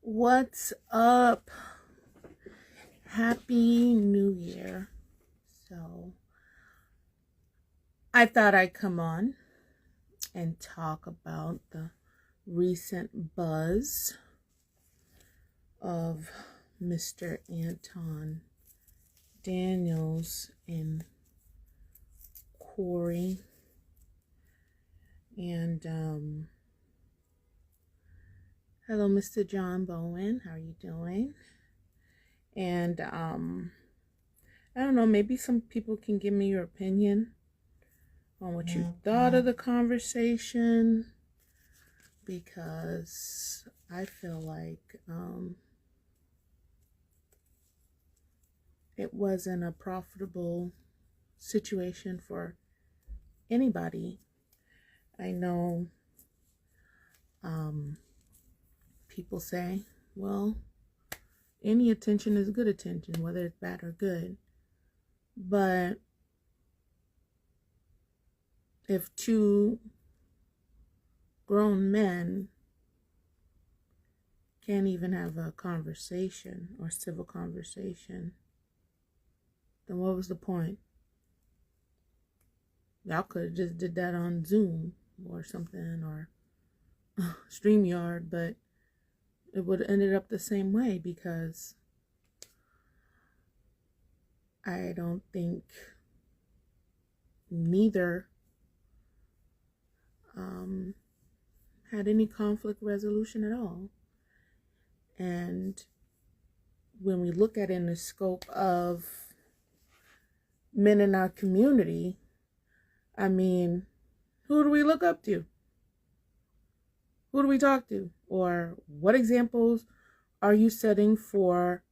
What's up? Happy New Year. So, I thought I'd come on and talk about the recent buzz of Mr. Anton Daniels and Corey. And, hello, Mr. John Bowen. How are you doing? And, I don't know, maybe some people can give me your opinion on what you thought of the conversation, because I feel like it wasn't a profitable situation for anybody. I know people say, well, any attention is good attention, whether it's bad or good. But if two grown men can't even have a conversation or civil conversation, then what was the point? Y'all could have just did that on Zoom or something, or StreamYard, but it would have ended up the same way, because I don't think neither had any conflict resolution at all. And when we look at it in the scope of men in our community, I mean, who do we look up to? Who do we talk to? Or what examples are you setting for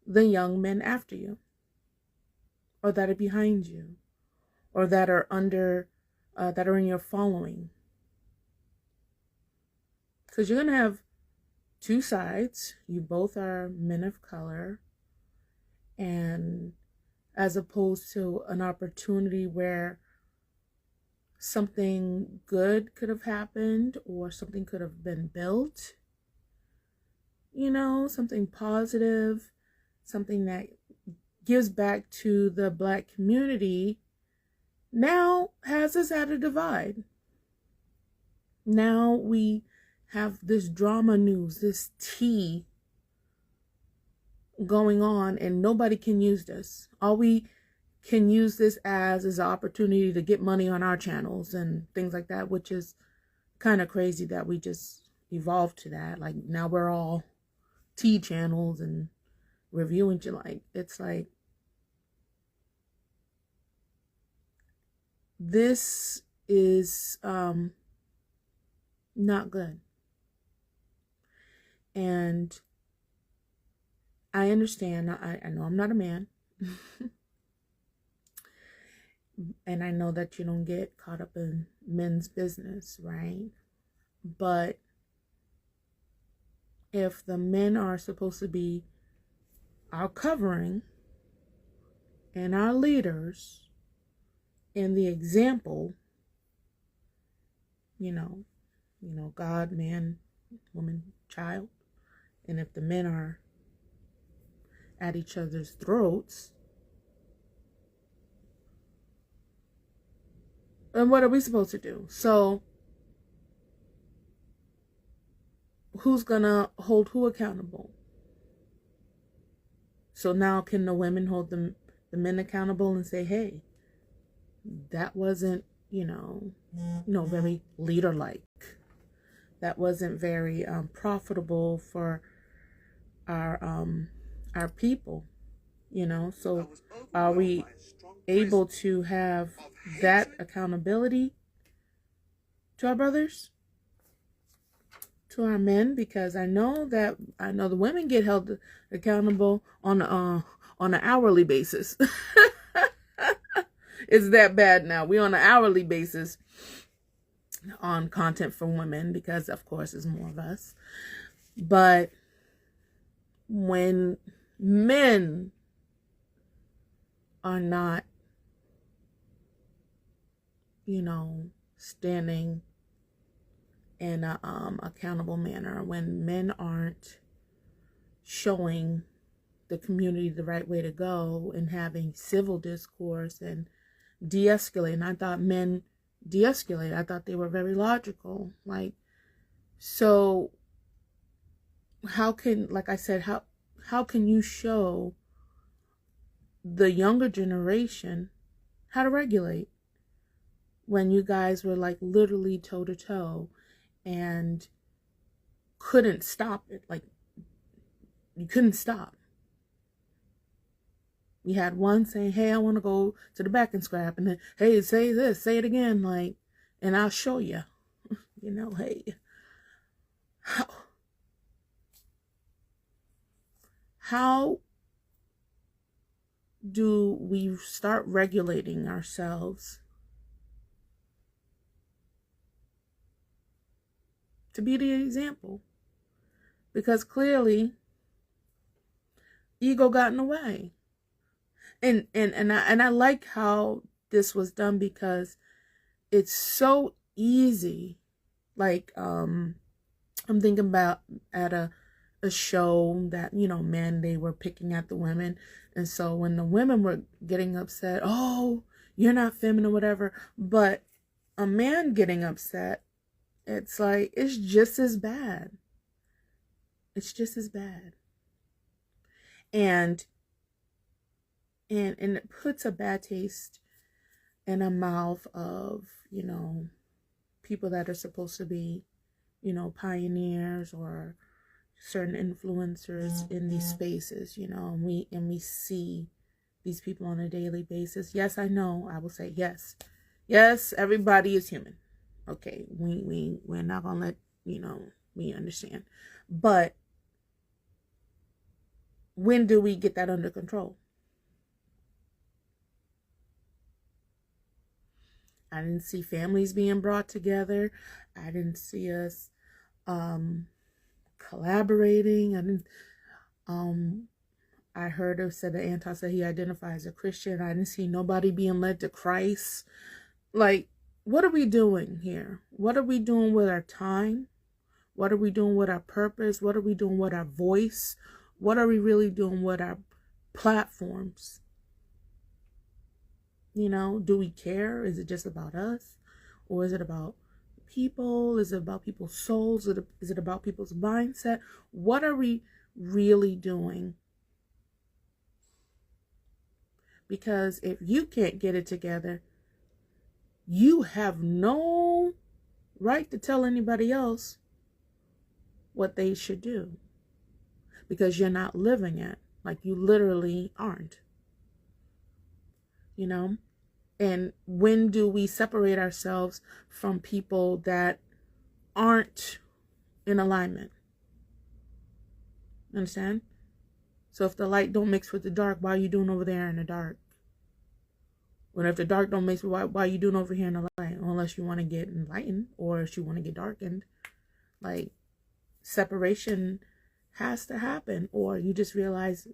the young men after you? Or that are behind you? Or that are that are in your following? Because you're going to have two sides. You both are men of color. And as opposed to an opportunity where something good could have happened or something could have been built, something positive, something that gives back to the Black community, now has us at a divide. Now we have this drama news, this tea going on, and nobody can use this. All we can use this as is an opportunity to get money on our channels and things like that, which is kind of crazy that we just evolved to that. Like, now we're all tea channels and reviewing, it's like, this is not good. And I understand, I know I'm not a man. And I know that you don't get caught up in men's business, right? But if the men are supposed to be our covering and our leaders and the example, God, man, woman, child, and if the men are at each other's throats, then what are we supposed to do? So who's gonna hold who accountable? So now can the women hold the men accountable and say, hey, that wasn't, very leader-like. That wasn't very profitable for our people, So are we able to have that accountability to our brothers, to our men? Because I know the women get held accountable on an hourly basis. It's that bad now. We're on an hourly basis on content for women, because of course there's more of us. But when men are not, standing in a accountable manner, when men aren't showing the community the right way to go and having civil discourse and de-escalate. I thought men de-escalate. I thought they were very logical. Like, so how can, like I said, how can you show the younger generation how to regulate when you guys were like literally toe to toe and couldn't stop it? Like, you couldn't stop. We had one saying, hey, I want to go to the back and scrap. And then, hey, say this, say it again. Like, and I'll show you, you know, hey, how do we start regulating ourselves to be the example? Because clearly ego got in the way. And I like how this was done, because it's so easy. Like, I'm thinking about at a show that, you know, men, they were picking at the women. And so when the women were getting upset, oh, you're not feminine, whatever. But a man getting upset, it's like, it's just as bad. It's just as bad. And it puts a bad taste in the mouth of, you know, people that are supposed to be, you know, pioneers or certain influencers in these spaces, you know, and we see these people on a daily basis. Yes, I know. I will say yes. Yes, everybody is human. Okay, we're not gonna let, you know, we understand. But when do we get that under control? I didn't see families being brought together. I didn't see us collaborating. I heard it said that Anton said he identifies as a Christian. I didn't see nobody being led to Christ. Like, what are we doing here? What are we doing with our time? What are we doing with our purpose? What are we doing with our voice? What are we really doing with our platforms? You know, do we care? Is it just about us? Or is it about people? Is it about people's souls? Is it about people's mindset? What are we really doing? Because if you can't get it together, you have no right to tell anybody else what they should do, because you're not living it. Like, you literally aren't. You know? And when do we separate ourselves from people that aren't in alignment? Understand? So if the light don't mix with the dark, why are you doing over there in the dark? When if the dark don't mix, why are you doing over here in the light? Unless you want to get enlightened, or if you want to get darkened. Like, separation has to happen, or you just realize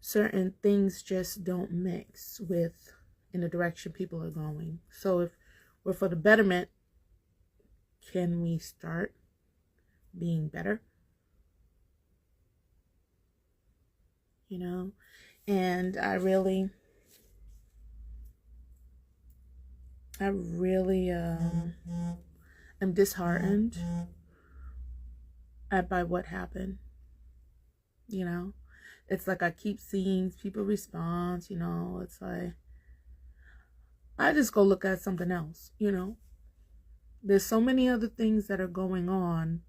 certain things just don't mix with in the direction people are going. So if we're for the betterment, can we start being better? You know? And I really am disheartened by what happened. You know? It's like I keep seeing people respond, you know, it's like, I just go look at something else, you know. There's so many other things that are going on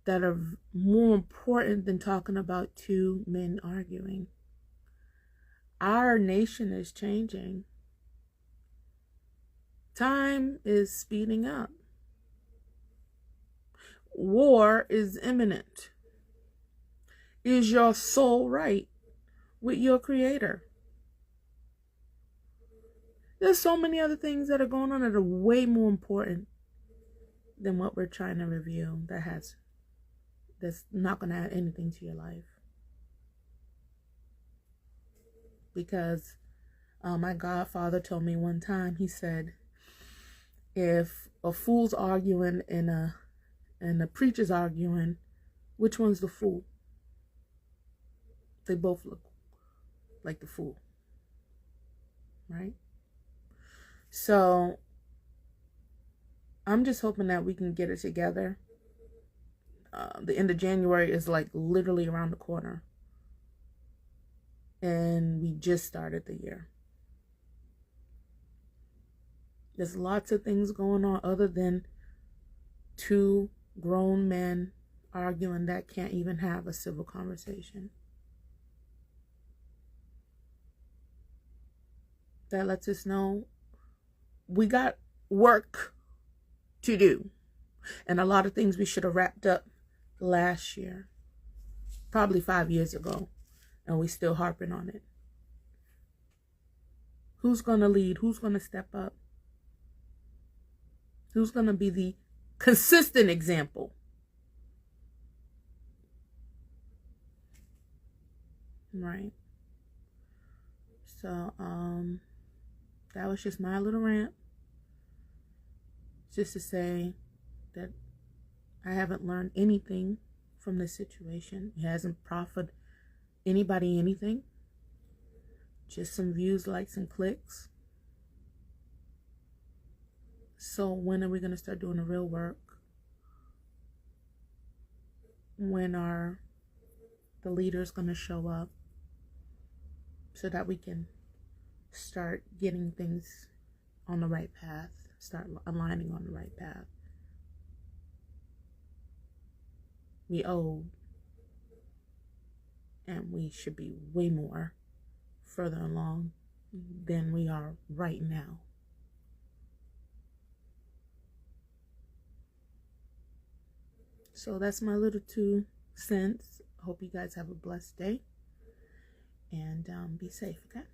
that are more important than talking about two men arguing. Our nation is changing. Time is speeding up. War is imminent. Is your soul right with your Creator? There's so many other things that are going on that are way more important than what we're trying to review that's not going to add anything to your life. Because my godfather told me one time, he said, if a fool's arguing and a preacher's arguing, Which one's the fool? They both look like the fool, right? So I'm just hoping that we can get it together. The end of January is like literally around the corner. And we just started the year. There's lots of things going on other than two grown men arguing that can't even have a civil conversation. That lets us know we got work to do. And a lot of things we should have wrapped up last year, probably 5 years ago, and we still harping on it. Who's going to lead? Who's going to step up? Who's going to be the consistent example? Right. So, that was just my little rant. Just to say that I haven't learned anything from this situation. It hasn't profited anybody anything. Just some views, likes, and clicks. So when are we going to start doing the real work? When are the leaders going to show up so that we can start getting things on the right path, start aligning on the right path? We owe, and we should be way more further along than we are right now. So that's my little 2 cents. Hope you guys have a blessed day, and be safe, okay?